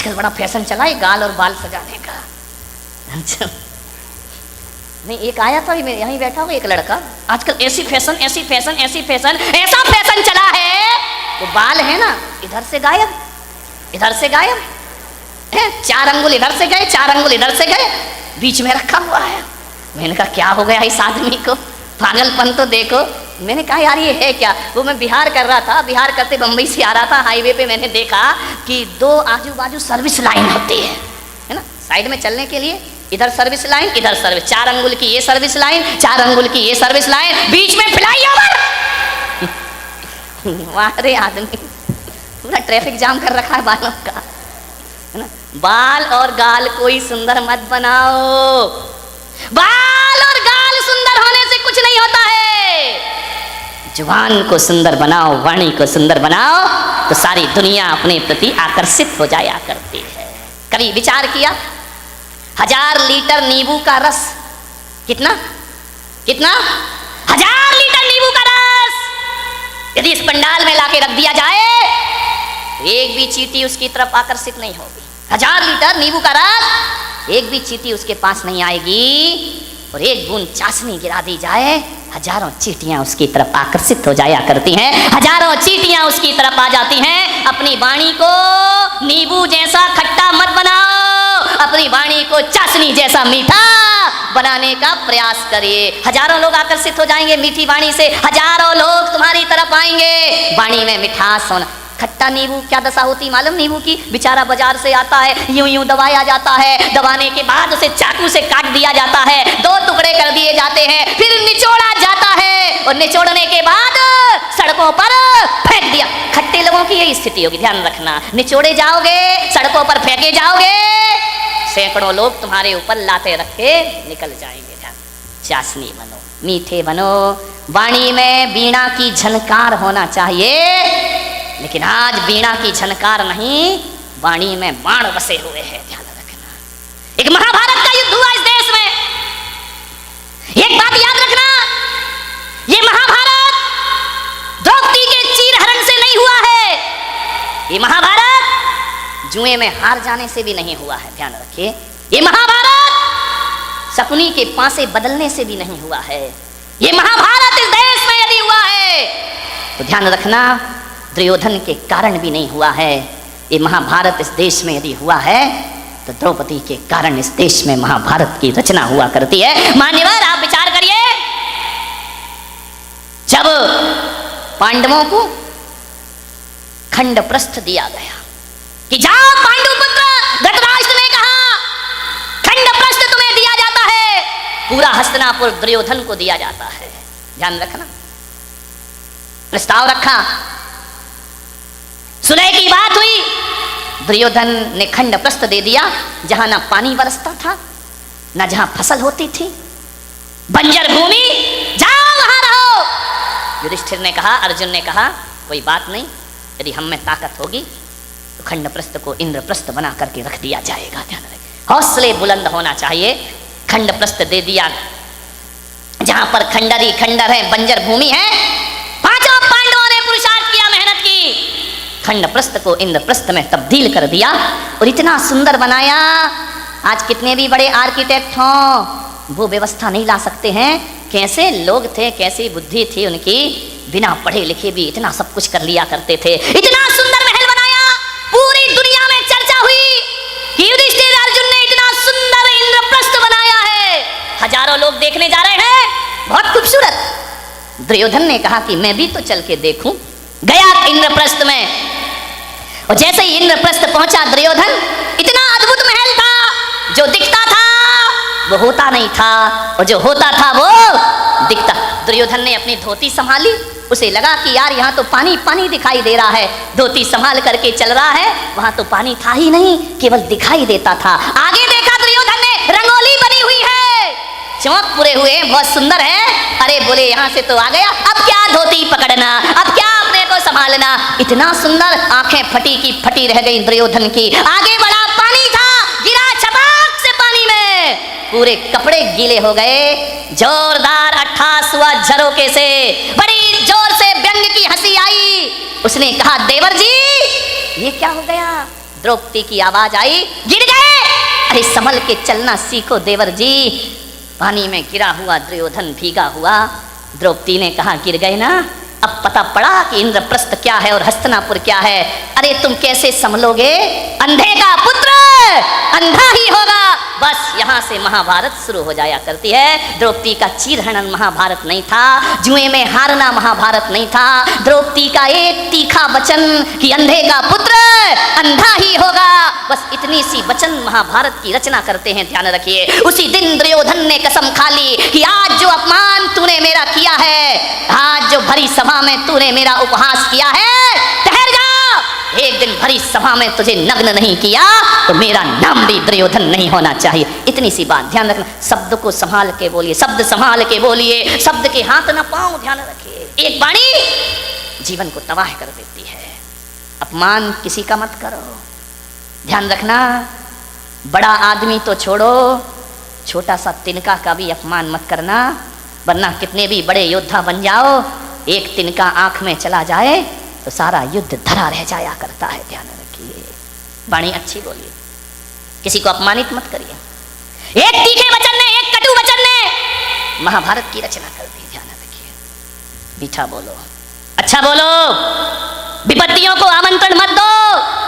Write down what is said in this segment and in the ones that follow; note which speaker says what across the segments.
Speaker 1: आजकल बड़ा फैशन चला है गाल और बाल सजाने का। अच्छा नहीं, एक आया था यहीं बैठा हुआ एक लड़का, आजकल ऐसी फैशन ऐसी फैशन ऐसी फैशन, ऐसा फैशन चला है वो बाल है ना इधर से गायब इधर से गायब है, 4 अंगुल इधर से गए 4 अंगुल इधर से गए, बीच में रखा हुआ है। मैंने कहा क्या हो गया इस आदमी को, पागलपन तो देखो। मैंने कहा यार ये है क्या। वो मैं बिहार कर रहा था, बिहार करते बम्बई से आ रहा था, हाईवे पे मैंने देखा कि 2 आजू बाजू सर्विस लाइन होती है ना, साइड में चलने के लिए, इधर सर्विस लाइन इधर सर्विस, 4 अंगुल की ये सर्विस लाइन 4 अंगुल की ये सर्विस लाइन, बीच में फ्लाईओवर। अरे आदमी पूरा ट्रैफिक जाम कर रखा है बालों का, है ना। बाल और गाल कोई सुंदर मत बनाओ, बाल और गाल सुंदर होने से कुछ नहीं होता है। जुबान को सुंदर बनाओ, वाणी को सुंदर बनाओ, तो सारी दुनिया अपने प्रति आकर्षित हो जाया करती है। कभी विचार किया 1000 लीटर नींबू का रस, कितना कितना 1000 लीटर नींबू का रस यदि इस पंडाल में लाके रख दिया जाए तो एक भी चींटी उसकी तरफ आकर्षित नहीं होगी। 1000 लीटर नींबू का रस, एक भी चींटी उसके पास नहीं आएगी, और एक बूंद चाशनी गिरा दी जाए, हजारों चींटियां उसकी तरफ आकर्षित हो जाया करती हैं, हजारों चींटियां उसकी तरफ आ जाती हैं। अपनी वाणी को नींबू जैसा खट्टा मत बनाओ, अपनी वाणी को चाशनी जैसा मीठा बनाने का प्रयास करिए। हजारों लोग आकर्षित हो जाएंगे मीठी वाणी से, हजारों लोग तुम्हारी तरफ आएंगे। वाणी में मिठास होना। खट्टा नींबू क्या दशा होती मालूम नींबू की, बेचारा बाजार से आता है, यूं यूं दबाया जाता है, दबाने के बाद उसे चाकू से काट दिया जाता है, 2 टुकड़े कर दिए जाते हैं, फिर निचोड़ा जाता है, और निचोड़ने के बाद सड़कों पर फेंक दिया। खट्टे लोगों की यही स्थिति होगी, ध्यान रखना। निचोड़े जाओगे, सड़कों पर फेंके जाओगे, सैकड़ों लोग तुम्हारे ऊपर लाते रख के निकल जाएंगे। ध्यान, चाशनी बनो, मीठे बनो, वाणी में वीणा की झनकार होना चाहिए। लेकिन आज वीणा की झनकार नहीं, वाणी में बाण बसे हुए हैं। ध्यान रखना, एक महाभारत का युद्ध हुआ इस देश में। एक बात याद रखना, ये महाभारत द्रौपदी के चीरहरण से नहीं हुआ है, ये महाभारत जुए में हार जाने से भी नहीं हुआ है। ध्यान रखिए, ये महाभारत शकुनी के पासे बदलने से भी नहीं हुआ है। ये महाभारत इस देश में यदि हुआ है तो ध्यान रखना, दुर्योधन के कारण भी नहीं हुआ है। ये महाभारत इस देश में यदि हुआ है तो द्रौपदी के कारण इस देश में महाभारत की रचना हुआ करती है। मान्यवर आप विचार करिए, जब पांडवों को खंड प्रस्थ दिया गया कि जाओ पांडुपुत्र, धृतराष्ट्र ने कहा खंड प्रस्थ तुम्हें दिया जाता है, पूरा हस्तिनापुर दुर्योधन को दिया जाता है। ध्यान रखना, प्रस्ताव रखा, सुलह की बात हुई, दुर्योधन ने खंड प्रस्थ दे दिया, जहां ना पानी बरसता था ना जहां फसल होती थी, बंजर भूमि, जाओ वहां रहो। युधिष्ठिर ने कहा, अर्जुन ने कहा कोई बात नहीं, यदि हम में ताकत होगी तो खंड प्रस्थ को इंद्रप्रस्थ बना करके रख दिया जाएगा। ध्यान रखें, हौसले बुलंद होना चाहिए। खंड प्रस्थ दे दिया, जहां पर खंडरी खंडर है, बंजर भूमि है, पांचों पांडवों ने पुरुषार्थ किया, मेहनत की, खंड प्रस्थ को इंद्रप्रस्थ में तब्दील कर दिया और इतना सुंदर बनाया। आज कितने भी बड़े आर्किटेक्ट हों वो व्यवस्था नहीं ला सकते हैं। कैसे लोग थे, कैसी बुद्धि थी उनकी, बिना पढ़े लिखे भी इतना सब कुछ कर लिया करते थे। इतना सुंदर महल बनाया, पूरी दुनिया में चर्चा हुई कि युधिष्ठिर अर्जुन ने इतना सुंदर इंद्रप्रस्थ बनाया है, हजारों लोग देखने जा रहे हैं, बहुत खूबसूरत। दुर्योधन ने कहा कि मैं भी तो चल के देखूं, गया इंद्रप्रस्थ में, और जैसे ही इंद्रप्रस्थ पहुंचा दुर्योधन, इतना अद्भुत महल था, जो दिखता था वो होता नहीं था, और जो होता था वो दिखता। दुर्योधन ने अपनी धोती संभाली, उसे लगा कि यार यहाँ तो पानी पानी दिखाई दे रहा है, धोती संभाल करके चल रहा है, वहां तो पानी था ही नहीं, केवल दिखाई देता था। आगे देखा दुर्योधन ने, रंगोली बनी हुई है, चौक पूरे हुए, बहुत सुंदर है। अरे बोले यहाँ से तो आ गया, अब क्या धोती पकड़ना, अब क्या अपने को संभालना। इतना सुंदर, आंखें फटी की फटी रह गई दुर्योधन की। आगे बढ़ा, पानी था, गिरा छपाक से पानी में, पूरे कपड़े गीले हो गए। जोरदार अट्ठास हुआ झरोके से, बड़ी जोर से व्यंग की हंसी आई। उसने कहा देवर जी ये क्या हो गया, द्रौपदी की आवाज आई, गिर गए। अरे संभल के चलना सीखो देवर जी। पानी में गिरा हुआ दुर्योधन भीगा हुआ। द्रौपदी ने कहा, गिर गए ना, अब पता पड़ा कि इंद्रप्रस्थ क्या है और हस्तिनापुर क्या है। अरे तुम कैसे संभलोगे, अंधे का पुत्र अंधा ही होगा। बस यहाँ से महाभारत शुरू हो जाया करती है। द्रौपदी का चीरहरण महाभारत नहीं था, जुए में हारना महाभारत नहीं था। द्रौपदी का एक तीखा वचन कि अंधे का पुत्र अंधा ही होगा, बस इतनी सी वचन महाभारत की रचना करते हैं। ध्यान रखिए, उसी दिन दुर्योधन ने कसम खा ली कि आज जो अपमान तूने मेरा किया है, आज जो भरी सभा में तूने मेरा उपहास किया है, ठहर जा, एक दिन भरी सभा में तुझे नग्न नहीं किया तो मेरा नाम भी दुर्योधन नहीं होना चाहिए। इतनी सी बात ध्यान रखना। शब्द को संभाल के बोलिए, शब्द संभाल के बोलिए, शब्द के हाथ ना पाओ। ध्यान रखिए, एक वाणी जीवन को तबाह कर देती है। अपमान किसी का मत करो। ध्यान रखना, बड़ा आदमी तो छोड़ो, छोटा सा तिनका का भी अपमान मत करना, वरना कितने भी बड़े योद्धा बन जाओ, एक तिनका आंख में चला जाए तो सारा युद्ध धरा रह जाया करता है। ध्यान रखिए, वाणी अच्छी बोलिए, किसी को अपमानित मत करिए। एक तीखे वचन ने, एक कटु वचन ने महाभारत की रचना कर दी। ध्यान रखिए, मीठा बोलो, अच्छा बोलो, विपत्तियों को आमंत्रण मत दो,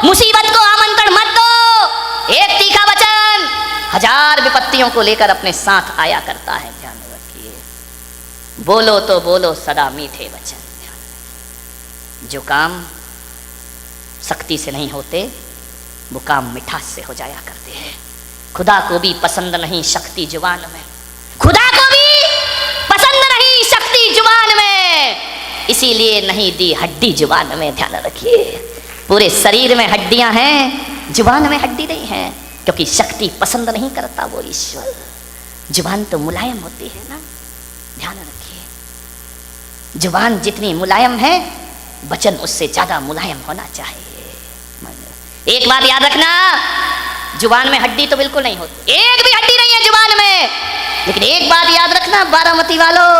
Speaker 1: मुसीबत को आमंत्रण मत दो। एक तीखा वचन हजार विपत्तियों को लेकर अपने साथ आया करता है। ध्यान रखिए, बोलो तो बोलो सदा मीठे वचन। जो काम सख्ती से नहीं होते वो काम मिठास से हो जाया करते हैं। खुदा को भी पसंद नहीं शक्ति जुबान में, खुदा को भी पसंद नहीं शक्ति जुबान में, इसीलिए नहीं दी हड्डी जुबान में। ध्यान रखिए, पूरे शरीर में हड्डियां हैं, जुबान में हड्डी नहीं है, क्योंकि शक्ति पसंद नहीं करता वो ईश्वर। जुबान तो मुलायम होती है ना। ध्यान रखिए, जुबान जितनी मुलायम है वचन उससे ज्यादा मुलायम होना चाहिए। एक बात याद रखना, जुबान में हड्डी तो बिल्कुल नहीं होती, एक भी हड्डी नहीं है जुबान में। लेकिन एक बात याद रखना बारामती वालों,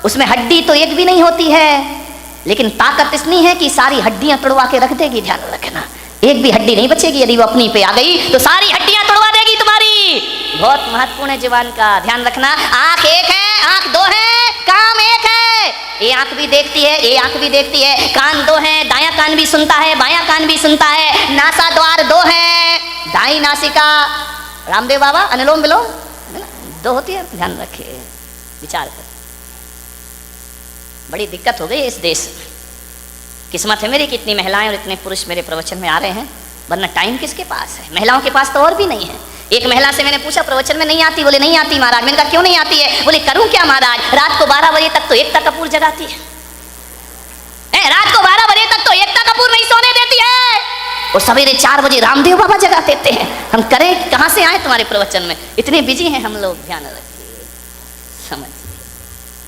Speaker 1: उसमें हड्डी तो एक भी नहीं होती है, लेकिन ताकत इतनी है कि सारी हड्डियां तोड़वा के रख देगी। ध्यान रखना, एक भी हड्डी नहीं बचेगी। यदि वो अपनी पे आ गई तो सारी हड्डियां तोड़वा देगी तुम्हारी। बहुत महत्वपूर्ण है जुबान का, ध्यान रखना। आंख एक है, आंख दो है, काम एक है। ये आंख भी देखती है, ये आंख भी देखती है, कान दो हैं, दायां कान भी सुनता है, बायां कान भी सुनता है, नासा द्वार दो हैं, दाई नासिका, रामदेव बाबा अनुलोम विलोम दो होती है। ध्यान रखिए, विचार कर, बड़ी दिक्कत हो गई इस देश में। किस्मत है मेरी कि इतनी महिलाएं और इतने पुरुष मेरे प्रवचन में आ रहे हैं, वरना टाइम किसके पास है? महिलाओं के पास तो और भी नहीं है। एक महिला से मैंने पूछा प्रवचन में नहीं आती, बोले नहीं आती महाराज। मैंने कहा क्यों नहीं आती है? बोले करूं क्या महाराज, रात को 12 बजे तक तो एकता कपूर जगाती है, रात को 12 बजे तक तो एकता कपूर नहीं सोने देती है, और सवेरे 4 बजे रामदेव बाबा जगा देते हैं। हम करें कहां से आए तुम्हारे प्रवचन में, इतने बिजी हैं हम लोग। ध्यान रखिए, समझिए,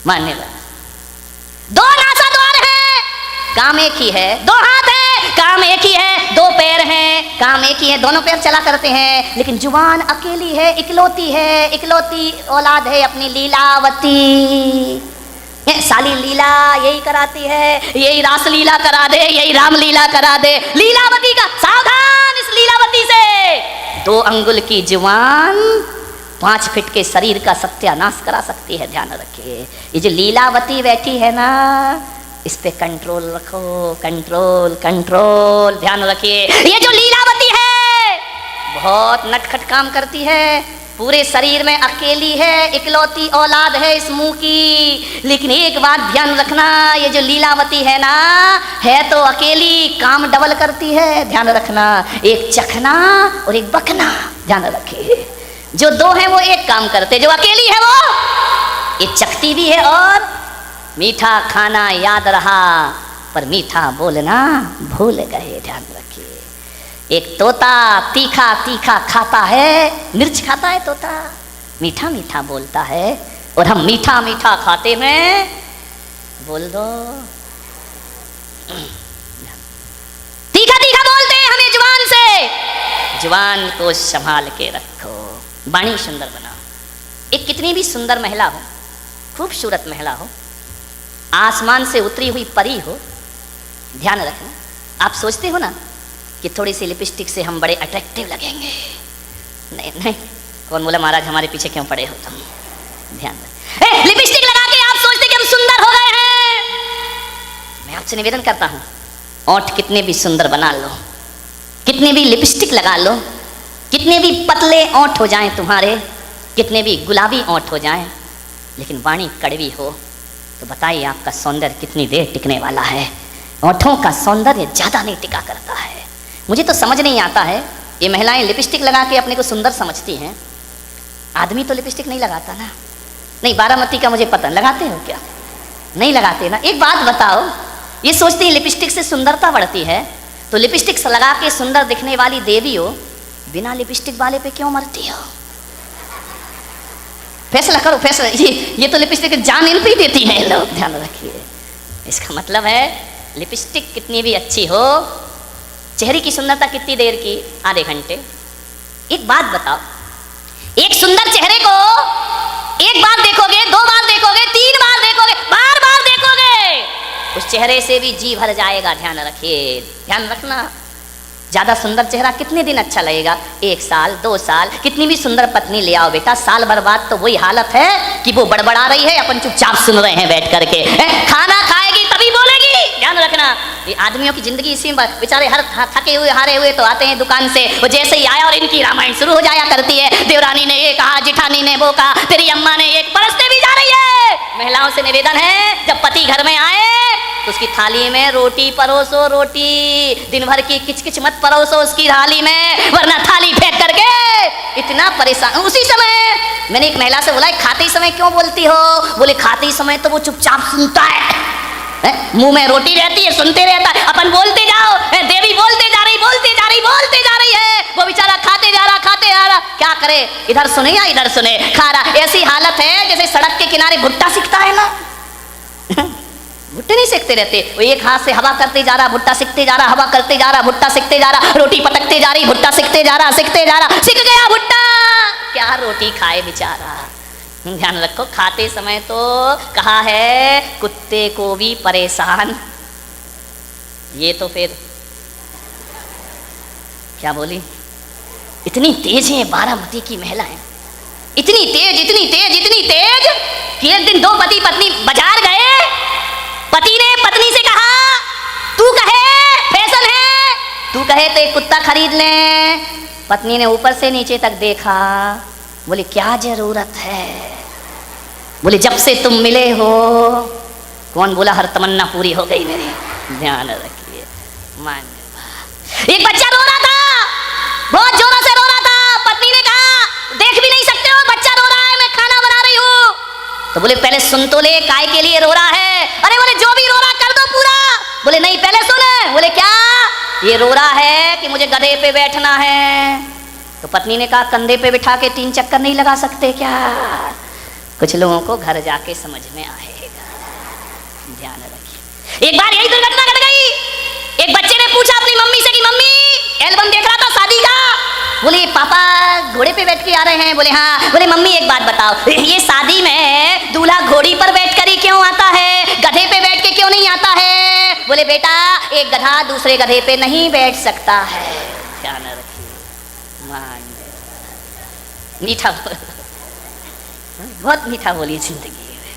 Speaker 1: मानने वाला। दो नासा द्वार है, काम एक ही है, दो हाथ है, काम एक ही है, दो पैर हैं, काम एक ही है, दोनों पैर चला करते हैं, लेकिन जुबान अकेली है, इकलौती है, इकलौती औलाद है अपनी लीलावती। साली लीला यही कराती है, यही रास लीला करा दे, यही राम लीला करा दे। लीलावती का सावधान, इस लीलावती से 2 अंगुल की जुबान 5 फीट के शरीर का सत्यानाश करा सकती है। ध्यान रखिए, ये जो लीलावती बैठी है ना, इस पे कंट्रोल रखो, कंट्रोल कंट्रोल। ध्यान रखिए, ये जो लीलावती है बहुत नटखट काम करती है, पूरे शरीर में अकेली है, इकलौती औलाद है इस मुंह की। लेकिन एक बात ध्यान रखना, ये जो लीलावती है ना, है तो अकेली, काम डबल करती है। ध्यान रखना, एक चखना और एक बकना। ध्यान रखिए, जो 2 है वो एक काम करते, जो अकेली है वो ये चखती भी है और मीठा खाना याद रहा पर मीठा बोलना भूल गए। ध्यान रखिए, एक तोता तीखा तीखा खाता है, मिर्च खाता है तोता, मीठा मीठा बोलता है, और हम मीठा मीठा खाते में बोल दो तीखा तीखा बोलते हैं हमें जुबान से। जुबान को संभाल के रखो, वाणी सुंदर बनाओ। एक कितनी भी सुंदर महिला हो, खूबसूरत महिला हो, आसमान से उतरी हुई परी हो, ध्यान रखना। आप सोचते हो ना कि थोड़ी सी लिपस्टिक से हम बड़े अट्रैक्टिव लगेंगे। नहीं नहीं, कौन बोला महाराज हमारे पीछे क्यों पड़े हो तुम? ध्यान रख, लिपस्टिक लगा के आप सोचते कि हम सुंदर हो गए हैं। मैं आपसे निवेदन करता हूं, ओंठ कितने भी सुंदर बना लो, कितने भी लिपस्टिक लगा लो, कितने भी पतले ओंठ हो जाएं तुम्हारे, कितने भी गुलाबी ओंठ हो जाएं, लेकिन वाणी कड़वी हो तो बताइए आपका सौंदर्य कितनी देर टिकने वाला है? ओंठों का सौंदर्य ज़्यादा नहीं टिका करता है। मुझे तो समझ नहीं आता है, ये महिलाएं लिपस्टिक लगा के अपने को सुंदर समझती हैं, आदमी तो लिपस्टिक नहीं लगाता ना। नहीं, बारामती का मुझे पता, लगाते हो क्या? नहीं लगाते ना। एक बात बताओ, ये सोचती है लिपस्टिक से सुंदरता बढ़ती है, तो लिपस्टिक लगा के सुंदर दिखने वाली देवी हो, बिना लिपस्टिक वाले पे क्यों मरती हो? फैसला करो, फैसला। ये तो लिपस्टिक जान इन पे देती है लोग, ध्यान रखिए। इसका मतलब है लिपस्टिक कितनी भी अच्छी हो, चेहरे की सुंदरता कितनी देर की? आधे घंटे। एक बात बताओ, एक सुंदर चेहरे को एक बार देखोगे, दो बार देखोगे, तीन बार देखोगे, बार बार देखोगे, उस चेहरे से भी जी भर जाएगा। ध्यान रखिए, ध्यान रखना। ज्यादा सुंदर चेहरा कितने दिन अच्छा लगेगा? 1 साल, 2 साल। कितनी भी सुंदर पत्नी ले आओ बेटा, साल भर बाद तो वही हालत है कि वो बड़बड़ा रही है, अपन चुपचाप सुन रहे हैं बैठ करके। खाना खाएगी तभी बोलेगी। ध्यान रखना, ये आदमियों की जिंदगी इसी में, बेचारे हर थके हुए हारे हुए तो आते हैं दुकान से, वो जैसे ही आया और इनकी रामायण शुरू हो जाया करती है। देवरानी ने ये कहा, जिठानी ने वो कहा, तेरी अम्मा ने ये, परसते भी जा रही है। महिलाओं से निवेदन है, जब पति घर में आए तो उसकी थाली में रोटी परोसो, रोटी। दिन भर की किचकिच मत परोसो उसकी थाली में, वरना थाली फेंक करके इतना परेशान। उसी समय मैंने एक महिला से बोला, खाते समय क्यों बोलती हो? बोले खाते समय तो वो चुपचाप सुनता है, मुंह में रोटी रहती है, सुनते रहता है, अपन बोलते जाओ, देवी बोलते जा रही, बोलते जा रही, बोलते जा रही है, वो बेचारा खाते जा रहा, खाते जा रहा। क्या करे, इधर सुने या इधर सुने, खा रहा। ऐसी हालत है जैसे सड़क के किनारे भुट्टा सिकता है ना, भुट्टे नहीं सेकते रहते, वो एक हाथ से हवा करते जा रहा, भुट्टा सिकते जा रहा, हवा करते जा रहा, भुट्टा सिकते जा रहा, रोटी पटकते जा रही, भुट्टा सिकते जा रहा, सिकते जा रहा, सिक गया भुट्टा, क्या रोटी खाए बेचारा। ध्यान रखो, खाते समय तो कहा है कुत्ते को भी परेशान। ये तो फिर क्या बोली, इतनी तेज है बारामती की महिलाएं, इतनी तेज, इतनी तेज, इतनी तेज कि एक दिन दो पति पत्नी बाजार गए, पति ने पत्नी से कहा, तू कहे फैशन है, तू कहे तो एक कुत्ता खरीद ले। पत्नी ने ऊपर से नीचे तक देखा, बोले क्या जरूरत है? बोले जब से तुम मिले हो। कौन बोला हर तमन्ना पूरी हो गई मेरी? ध्यान रखिए। एक बच्चा रो रहा था, बहुत जोरों से रो रहा था। पत्नी ने कहा देख भी नहीं सकते हो, बच्चा रो रहा है, मैं खाना बना रही हूँ। तो बोले पहले सुन तो ले, काय के लिए रो रहा है? अरे बोले जो भी रो रहा कर दो पूरा। बोले नहीं पहले सुन। बोले क्या? ये रो रहा है कि मुझे गधे पे बैठना है। तो पत्नी ने कहा कंधे पे बिठा के 3 चक्कर नहीं लगा सकते क्या? कुछ लोगों को घर जाके समझ में आएगा, ध्यान रखिए। एक बार यही दुर्घटना घट गई। एक बच्चे ने पूछा अपनी मम्मी से कि मम्मी एल्बम देख रहा था शादी का। बोले पापा घोड़े पे बैठ के आ रहे हैं। बोले हाँ। बोले मम्मी एक बात बताओ, ये शादी में दूल्हा घोड़ी पर बैठ कर ही क्यों आता है, गधे पे बैठ के क्यों नहीं आता है? बोले बेटा एक गधा दूसरे गधे पे नहीं बैठ सकता है। ध्यान रखिए, मीठा बहुत मीठा बोलिए जिंदगी में,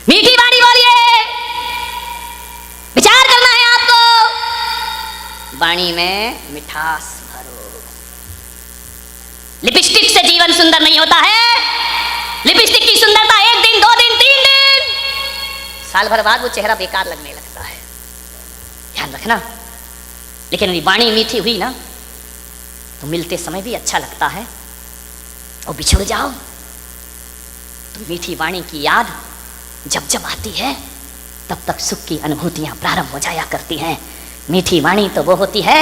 Speaker 1: मीठी बाणी बोलिए, विचार करना है आपको, वाणी में मिठास भरो। लिपस्टिक से जीवन सुंदर नहीं होता है। लिपस्टिक की सुंदरता 1 दिन, 2 दिन, 3 दिन, साल भर बाद वो चेहरा बेकार लगने लगता है। ध्यान रखना। लेकिन यदि वाणी मीठी हुई ना तो मिलते समय भी अच्छा लगता है, और बिछड़ जाओ तो मीठी वाणी की याद जब जब आती है तब तक सुख की अनुभूतियां प्रारंभ हो जाया करती हैं। मीठी वाणी तो वो होती है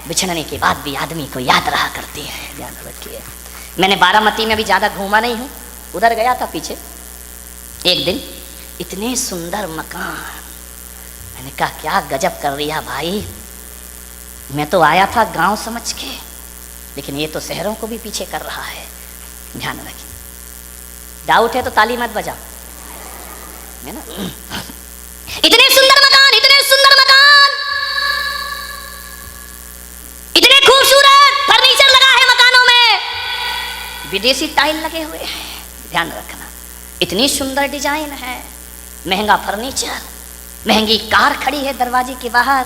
Speaker 1: बिछड़ने के बाद भी आदमी को याद रहा करती है। ध्यान रखिए। मैंने बारामती में भी ज़्यादा घूमा नहीं हूँ, उधर गया था पीछे एक दिन, इतने सुंदर मकान। मैंने कहा क्या गजब कर रही है भाई, मैं तो आया था गांव समझ के, लेकिन ये तो शहरों को भी पीछे कर रहा है। ध्यान रखिए। डाउट है तो ताली मत बजाओ, है ना। इतने सुंदर मकान, इतने सुंदर मकान। विदेशी टाइल लगे हुए हैं, ध्यान रखना, इतनी सुंदर डिजाइन है, महंगा फर्नीचर, महंगी कार खड़ी है दरवाजे के बाहर,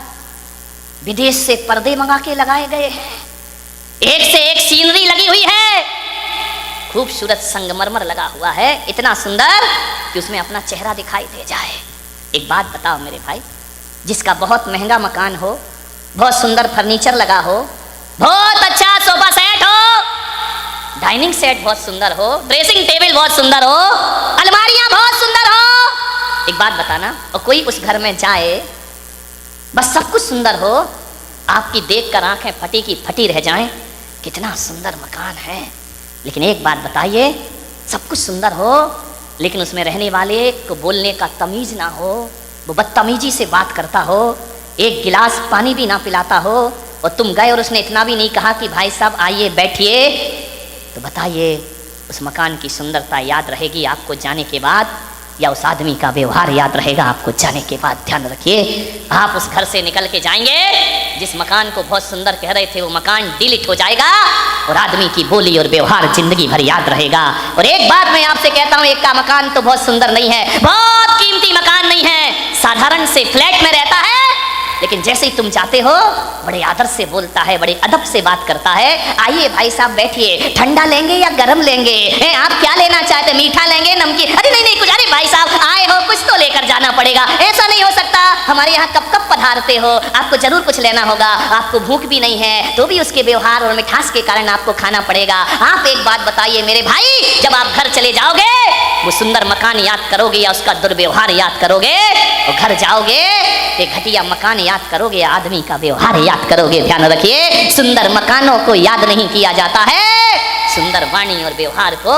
Speaker 1: विदेश से पर्दे मंगा के लगाए गए हैं, एक से एक सीनरी लगी हुई है, खूबसूरत संगमरमर लगा हुआ है, इतना सुंदर कि उसमें अपना चेहरा दिखाई दे जाए। एक बात बताओ मेरे भाई, जिसका बहुत महंगा मकान हो, बहुत सुंदर फर्नीचर लगा हो, बहुत अच्छा सोफा सेट हो, डाइनिंग सेट बहुत सुंदर हो, ड्रेसिंग टेबल बहुत सुंदर हो, अलमारियां बहुत सुंदर हो, एक बात बताना, और कोई उस घर में जाए, बस सब कुछ सुंदर हो, आपकी देखकर आंखें फटी की फटी रह जाएं, कितना सुंदर मकान है, लेकिन एक बात बताइए, सब कुछ सुंदर हो लेकिन उसमें रहने वाले को बोलने का तमीज ना हो, वो बदतमीजी से बात करता हो, एक गिलास पानी भी ना पिलाता हो, और तुम गए और उसने इतना भी नहीं कहा कि भाई साहब आइए बैठिए, तो बताइए उस मकान की सुंदरता याद रहेगी आपको जाने के बाद, या उस आदमी का व्यवहार याद रहेगा आपको जाने के बाद? ध्यान रखिए, आप उस घर से निकल के जाएंगे, जिस मकान को बहुत सुंदर कह रहे थे वो मकान डिलीट हो जाएगा, और आदमी की बोली और व्यवहार जिंदगी भर याद रहेगा। और एक बात मैं आपसे कहता हूँ, एक का मकान तो बहुत सुंदर नहीं है, बहुत कीमती मकान नहीं है, साधारण से फ्लैट में रहता है, लेकिन जैसे ही तुम जाते हो बड़े आदर से बोलता है, बड़े अदब से बात करता है, आइए भाई साहब बैठिए, ठंडा लेंगे या गरम लेंगे, आप क्या लेना चाहते, मीठा लेंगे नमकीन, अरे नहीं कुछ, अरे भाई साहब आए हो कुछ तो लेकर जाना पड़ेगा, ऐसा नहीं हो सकता, हमारे यहाँ कब कब पधारते हो, आपको जरूर कुछ लेना होगा, आपको भूख भी नहीं है तो भी उसके व्यवहार और मिठास के कारण आपको खाना पड़ेगा। आप एक बात बताइए मेरे भाई, जब आप घर चले जाओगे वो सुंदर मकान याद करोगे या उसका दुर्व्यवहार याद करोगे, और घर जाओगे ये घटिया मकान याद करोगे या आदमी का व्यवहार याद करोगे? ध्यान रखिए, सुंदर मकानों को याद नहीं किया जाता है, सुंदर वाणी और व्यवहार को